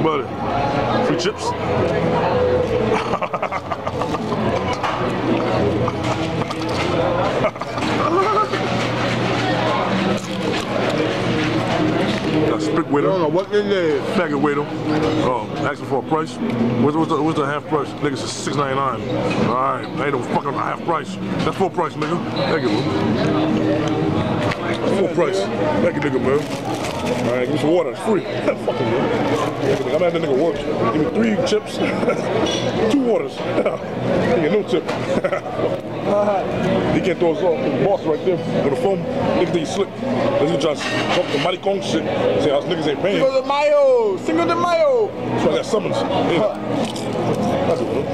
Buddy, free chips. Got spit with him. I don't know what it is. Faggot with him. Asking for a price. What's the half price? Nigga says $6.99. Alright, ain't no fucking half price. That's full price, nigga. Thank you, man. Full price. Thank you, nigga, man. Alright, give me some water. It's free. Fucking man. I'm at the nigga work. Give me 3 chips, 2 waters. Nigga, no tip. He can't throw us off. The boss right there with the phone. Nigga think he's slick. This is just talk the maricon shit. Say how niggas ain't paying. Cinco de Mayo! Cinco de Mayo! That's why I got summons. Yeah. That's it, man.